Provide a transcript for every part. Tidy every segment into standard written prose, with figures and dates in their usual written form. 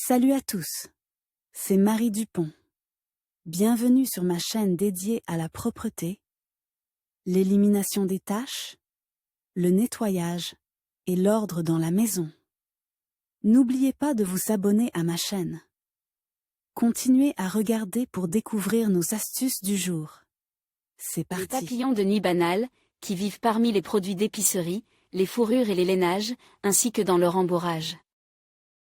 Salut à tous, c'est Marie Dupont. Bienvenue sur ma chaîne dédiée à la propreté, l'élimination des taches, le nettoyage et l'ordre dans la maison. N'oubliez pas de vous abonner à ma chaîne. Continuez à regarder pour découvrir nos astuces du jour. C'est parti. Les papillons de nuit banals, qui vivent parmi les produits d'épicerie, les fourrures et les lainages, ainsi que dans le rembourrage.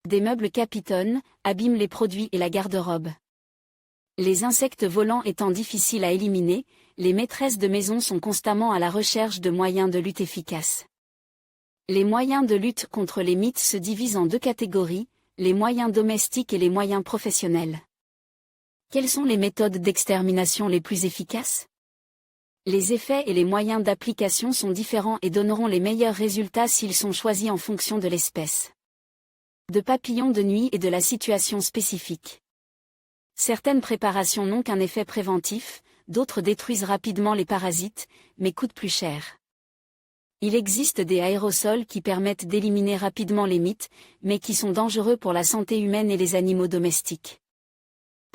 Des meubles capitonnent, abîment les produits et la garde-robe. Les insectes volants étant difficiles à éliminer, les maîtresses de maison sont constamment à la recherche de moyens de lutte efficaces. Les moyens de lutte contre les mites se divisent en deux catégories, les moyens domestiques et les moyens professionnels. Quelles sont les méthodes d'extermination les plus efficaces? Les effets et les moyens d'application sont différents et donneront les meilleurs résultats s'ils sont choisis en fonction de l'espèce de papillons de nuit et de la situation spécifique. Certaines préparations n'ont qu'un effet préventif, d'autres détruisent rapidement les parasites, mais coûtent plus cher. Il existe des aérosols qui permettent d'éliminer rapidement les mites, mais qui sont dangereux pour la santé humaine et les animaux domestiques.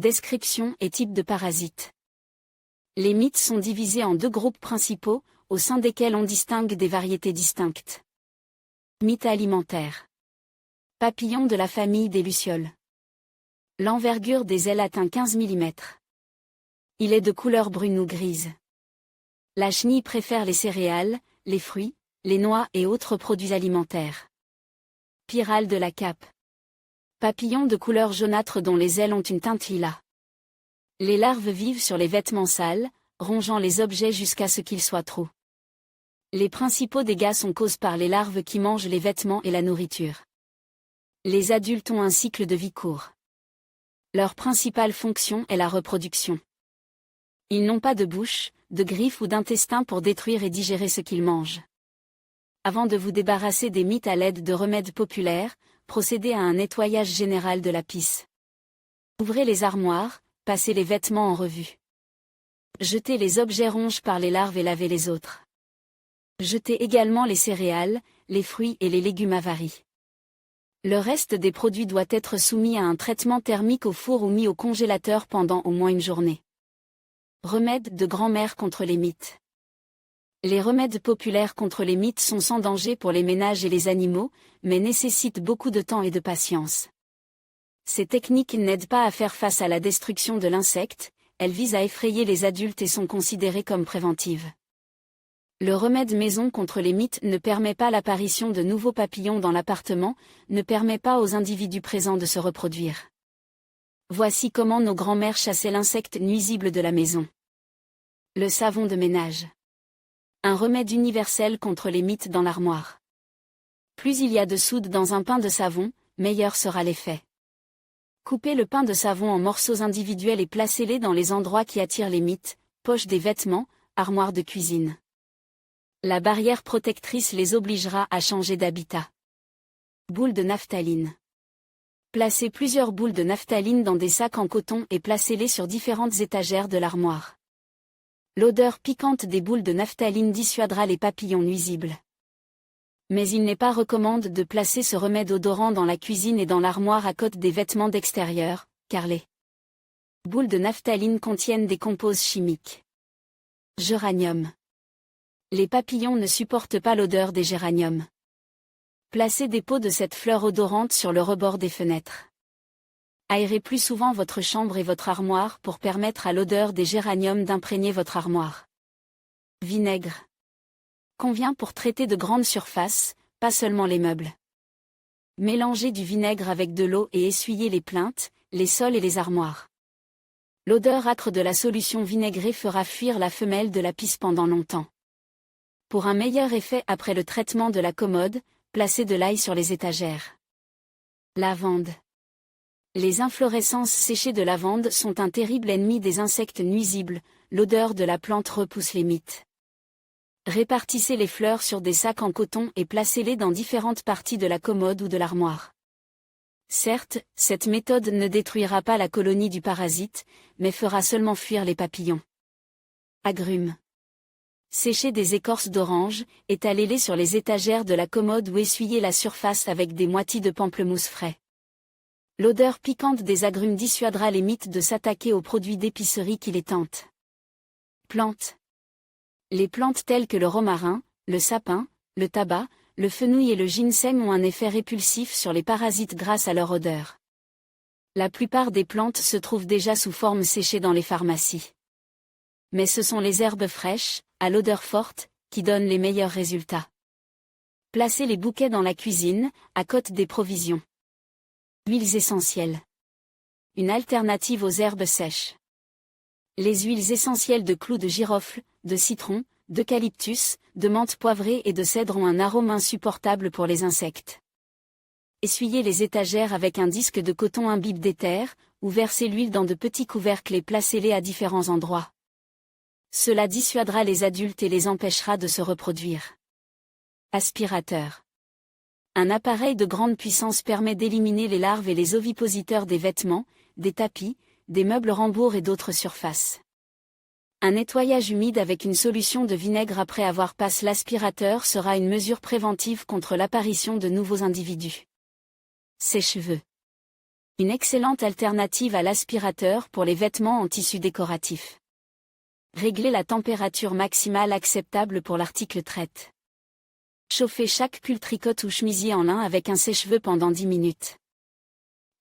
Description et type de parasites. Les mites sont divisés en deux groupes principaux, au sein desquels on distingue des variétés distinctes. Mites alimentaires. Papillons de la famille des lucioles. L'envergure des ailes atteint 15 mm. Il est de couleur brune ou grise. La chenille préfère les céréales, les fruits, les noix et autres produits alimentaires. Pyrale de la cape. Papillon de couleur jaunâtre dont les ailes ont une teinte lilas. Les larves vivent sur les vêtements sales, rongeant les objets jusqu'à ce qu'ils soient trop. Les principaux dégâts sont causés par les larves qui mangent les vêtements et la nourriture. Les adultes ont un cycle de vie court. Leur principale fonction est la reproduction. Ils n'ont pas de bouche, de griffes ou d'intestin pour détruire et digérer ce qu'ils mangent. Avant de vous débarrasser des mites à l'aide de remèdes populaires, procédez à un nettoyage général de la pisse. Ouvrez les armoires, passez les vêtements en revue. Jetez les objets ronges par les larves et lavez les autres. Jetez également les céréales, les fruits et les légumes avaries. Le reste des produits doit être soumis à un traitement thermique au four ou mis au congélateur pendant au moins une journée. Remèdes de grand-mère contre les mites. Les remèdes populaires contre les mites sont sans danger pour les ménages et les animaux, mais nécessitent beaucoup de temps et de patience. Ces techniques n'aident pas à faire face à la destruction de l'insecte, elles visent à effrayer les adultes et sont considérées comme préventives. Le remède maison contre les mites ne permet pas l'apparition de nouveaux papillons dans l'appartement, ne permet pas aux individus présents de se reproduire. Voici comment nos grands-mères chassaient l'insecte nuisible de la maison. Le savon de ménage. Un remède universel contre les mites dans l'armoire. Plus il y a de soude dans un pain de savon, meilleur sera l'effet. Coupez le pain de savon en morceaux individuels et placez-les dans les endroits qui attirent les mites, poches des vêtements, armoire de cuisine. La barrière protectrice les obligera à changer d'habitat. Boules de naphtaline. Placez plusieurs boules de naphtaline dans des sacs en coton et placez-les sur différentes étagères de l'armoire. L'odeur piquante des boules de naphtaline dissuadera les papillons nuisibles. Mais il n'est pas recommandé de placer ce remède odorant dans la cuisine et dans l'armoire à côté des vêtements d'extérieur, car les boules de naphtaline contiennent des composés chimiques. Géranium. Les papillons ne supportent pas l'odeur des géraniums. Placez des pots de cette fleur odorante sur le rebord des fenêtres. Aérez plus souvent votre chambre et votre armoire pour permettre à l'odeur des géraniums d'imprégner votre armoire. Vinaigre. Convient pour traiter de grandes surfaces, pas seulement les meubles. Mélangez du vinaigre avec de l'eau et essuyez les plinthes, les sols et les armoires. L'odeur âcre de la solution vinaigrée fera fuir la femelle de la pisse pendant longtemps. Pour un meilleur effet après le traitement de la commode, placez de l'ail sur les étagères. Lavande. Les inflorescences séchées de lavande sont un terrible ennemi des insectes nuisibles, l'odeur de la plante repousse les mites. Répartissez les fleurs sur des sacs en coton et placez-les dans différentes parties de la commode ou de l'armoire. Certes, cette méthode ne détruira pas la colonie du parasite, mais fera seulement fuir les papillons. Agrumes. Séchez des écorces d'orange, étalez-les sur les étagères de la commode ou essuyez la surface avec des moitiés de pamplemousse frais. L'odeur piquante des agrumes dissuadera les mites de s'attaquer aux produits d'épicerie qui les tentent. Plantes. Les plantes telles que le romarin, le sapin, le tabac, le fenouil et le ginseng ont un effet répulsif sur les parasites grâce à leur odeur. La plupart des plantes se trouvent déjà sous forme séchée dans les pharmacies. Mais ce sont les herbes fraîches, à l'odeur forte, qui donnent les meilleurs résultats. Placez les bouquets dans la cuisine, à côté des provisions. Huiles essentielles. Une alternative aux herbes sèches. Les huiles essentielles de clous de girofle, de citron, d'eucalyptus, de menthe poivrée et de cèdre ont un arôme insupportable pour les insectes. Essuyez les étagères avec un disque de coton imbibe d'éther, ou versez l'huile dans de petits couvercles et placez-les à différents endroits. Cela dissuadera les adultes et les empêchera de se reproduire. Aspirateur. Un appareil de grande puissance permet d'éliminer les larves et les ovipositeurs des vêtements, des tapis, des meubles rembourgs et d'autres surfaces. Un nettoyage humide avec une solution de vinaigre après avoir passé l'aspirateur sera une mesure préventive contre l'apparition de nouveaux individus. Sèche-cheveux. Une excellente alternative à l'aspirateur pour les vêtements en tissu décoratif. Réglez la température maximale acceptable pour l'article traite. Chauffez chaque pull tricote ou chemisier en lin avec un sèche-cheveux pendant 10 minutes.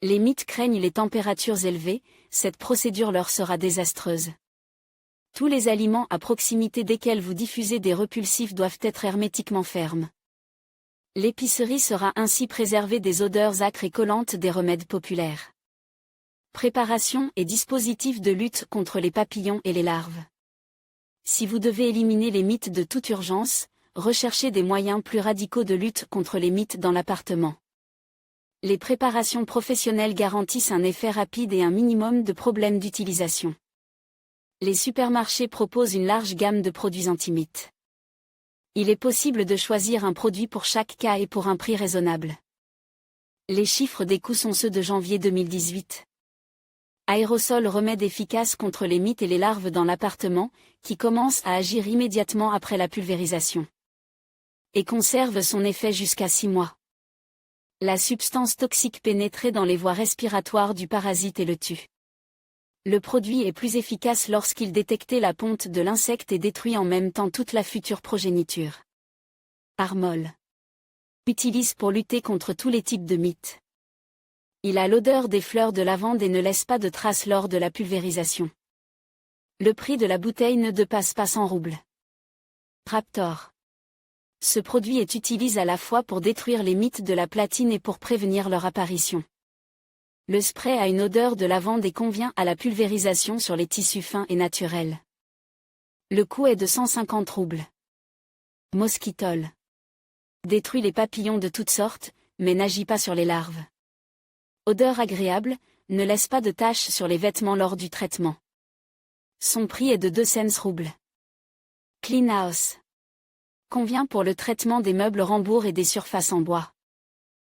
Les mites craignent les températures élevées, cette procédure leur sera désastreuse. Tous les aliments à proximité desquels vous diffusez des repulsifs doivent être hermétiquement fermes. L'épicerie sera ainsi préservée des odeurs âcres et collantes des remèdes populaires. Préparation et dispositifs de lutte contre les papillons et les larves. Si vous devez éliminer les mites de toute urgence, recherchez des moyens plus radicaux de lutte contre les mites dans l'appartement. Les préparations professionnelles garantissent un effet rapide et un minimum de problèmes d'utilisation. Les supermarchés proposent une large gamme de produits anti-mites. Il est possible de choisir un produit pour chaque cas et pour un prix raisonnable. Les chiffres des coûts sont ceux de janvier 2018. Aérosol, remède efficace contre les mites et les larves dans l'appartement, qui commence à agir immédiatement après la pulvérisation. Et conserve son effet jusqu'à 6 mois. La substance toxique pénétrée dans les voies respiratoires du parasite et le tue. Le produit est plus efficace lorsqu'il détecte la ponte de l'insecte et détruit en même temps toute la future progéniture. Armol. Utilise pour lutter contre tous les types de mites. Il a l'odeur des fleurs de lavande et ne laisse pas de traces lors de la pulvérisation. Le prix de la bouteille ne dépasse pas 100 roubles. Raptor. Ce produit est utilisé à la fois pour détruire les mites de la platine et pour prévenir leur apparition. Le spray a une odeur de lavande et convient à la pulvérisation sur les tissus fins et naturels. Le coût est de 150 roubles. Mosquitol. Détruit les papillons de toutes sortes, mais n'agit pas sur les larves. Odeur agréable, ne laisse pas de taches sur les vêtements lors du traitement. Son prix est de 200 roubles. Clean House. Convient pour le traitement des meubles rembourgs et des surfaces en bois.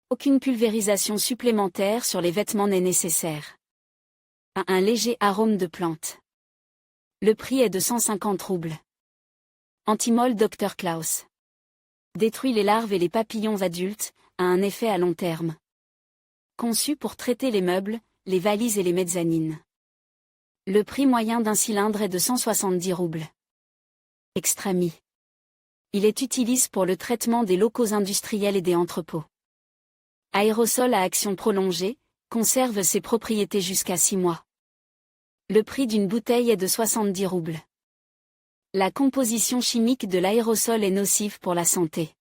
Aucune pulvérisation supplémentaire sur les vêtements n'est nécessaire. A un léger arôme de plante. Le prix est de 150 roubles. Antimol Dr Klaus. Détruit les larves et les papillons adultes, a un effet à long terme. Conçu pour traiter les meubles, les valises et les mezzanines. Le prix moyen d'un cylindre est de 170 roubles. Extrami. Il est utilisé pour le traitement des locaux industriels et des entrepôts. Aérosol à action prolongée, conserve ses propriétés jusqu'à 6 mois. Le prix d'une bouteille est de 70 roubles. La composition chimique de l'aérosol est nocive pour la santé.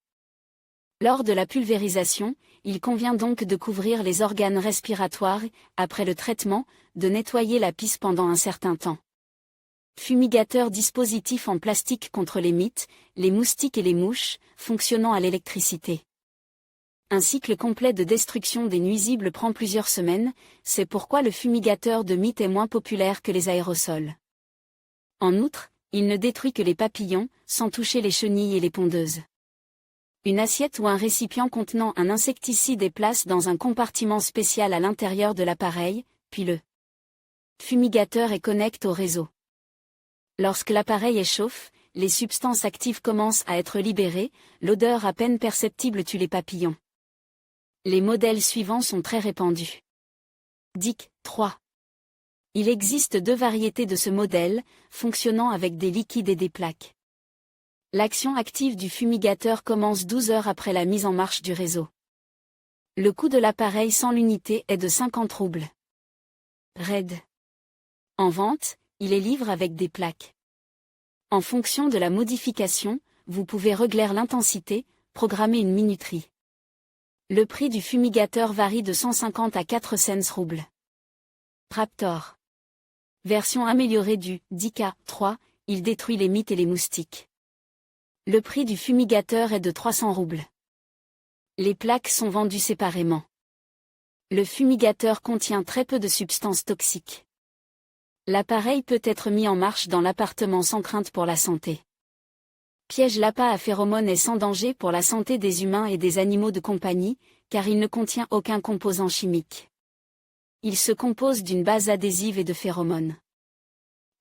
Lors de la pulvérisation, il convient donc de couvrir les organes respiratoires et, après le traitement, de nettoyer la pisse pendant un certain temps. Fumigateur dispositif en plastique contre les mites, les moustiques et les mouches, fonctionnant à l'électricité. Un cycle complet de destruction des nuisibles prend plusieurs semaines, c'est pourquoi le fumigateur de mites est moins populaire que les aérosols. En outre, il ne détruit que les papillons, sans toucher les chenilles et les pondeuses. Une assiette ou un récipient contenant un insecticide est placé dans un compartiment spécial à l'intérieur de l'appareil, puis le fumigateur est connecté au réseau. Lorsque l'appareil échauffe, les substances actives commencent à être libérées, l'odeur à peine perceptible tue les papillons. Les modèles suivants sont très répandus. DIC 3. Il existe 2 variétés de ce modèle, fonctionnant avec des liquides et des plaques. L'action active du fumigateur commence 12 heures après la mise en marche du réseau. Le coût de l'appareil sans l'unité est de 50 roubles. RAID. En vente, il est livré avec des plaques. En fonction de la modification, vous pouvez régler l'intensité, programmer une minuterie. Le prix du fumigateur varie de 150 à 400 roubles. Raptor. Version améliorée du DIC 3, il détruit les mites et les moustiques. Le prix du fumigateur est de 300 roubles. Les plaques sont vendues séparément. Le fumigateur contient très peu de substances toxiques. L'appareil peut être mis en marche dans l'appartement sans crainte pour la santé. Piège l'appât à phéromones est sans danger pour la santé des humains et des animaux de compagnie, car il ne contient aucun composant chimique. Il se compose d'une base adhésive et de phéromones.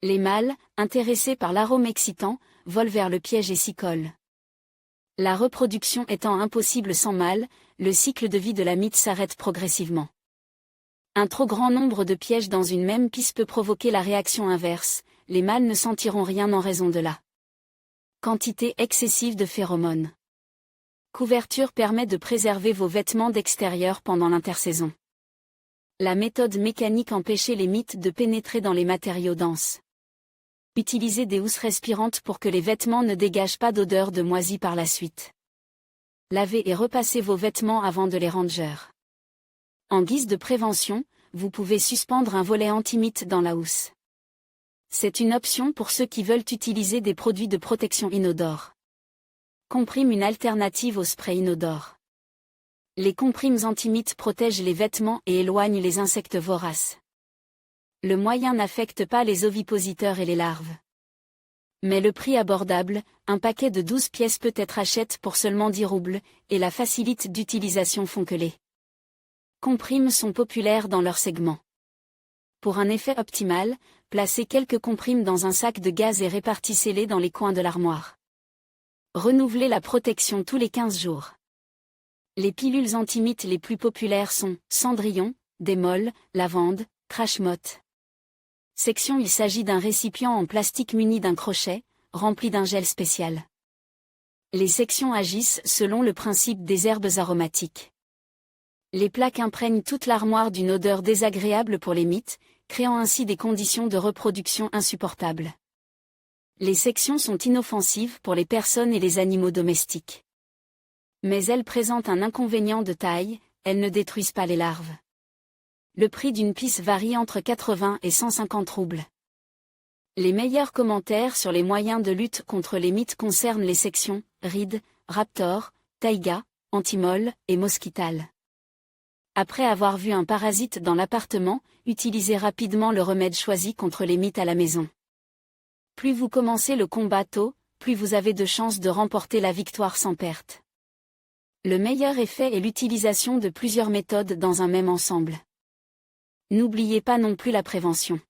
Les mâles, intéressés par l'arôme excitant, volent vers le piège et s'y collent. La reproduction étant impossible sans mâles, le cycle de vie de la mite s'arrête progressivement. Un trop grand nombre de pièges dans une même piste peut provoquer la réaction inverse, les mâles ne sentiront rien en raison de la quantité excessive de phéromones. Couverture permet de préserver vos vêtements d'extérieur pendant l'intersaison. La méthode mécanique empêche les mites de pénétrer dans les matériaux denses. Utilisez des housses respirantes pour que les vêtements ne dégagent pas d'odeur de moisi par la suite. Lavez et repassez vos vêtements avant de les ranger. En guise de prévention, vous pouvez suspendre un volet anti-mite dans la housse. C'est une option pour ceux qui veulent utiliser des produits de protection inodore. Comprime une alternative au spray inodore. Les comprimes anti-mites protègent les vêtements et éloignent les insectes voraces. Le moyen n'affecte pas les ovipositeurs et les larves. Mais le prix abordable, un paquet de 12 pièces peut être acheté pour seulement 10 roubles, et la facilité d'utilisation font que les comprimes sont populaires dans leur segment. Pour un effet optimal, placez quelques comprimes dans un sac de gaz et répartissez-les dans les coins de l'armoire. Renouvelez la protection tous les 15 jours. Les pilules anti-mites les plus populaires sont Cendrillon, Démol, Lavande, Trashmot. Section. Il s'agit d'un récipient en plastique muni d'un crochet, rempli d'un gel spécial. Les sections agissent selon le principe des herbes aromatiques. Les plaques imprègnent toute l'armoire d'une odeur désagréable pour les mites, créant ainsi des conditions de reproduction insupportables. Les sections sont inoffensives pour les personnes et les animaux domestiques. Mais elles présentent un inconvénient de taille, elles ne détruisent pas les larves. Le prix d'une pisse varie entre 80 et 150 roubles. Les meilleurs commentaires sur les moyens de lutte contre les mites concernent les sections Reed, Raptor, Taiga, Antimol et Mosquital. Après avoir vu un parasite dans l'appartement, utilisez rapidement le remède choisi contre les mites à la maison. Plus vous commencez le combat tôt, plus vous avez de chances de remporter la victoire sans perte. Le meilleur effet est l'utilisation de plusieurs méthodes dans un même ensemble. N'oubliez pas non plus la prévention.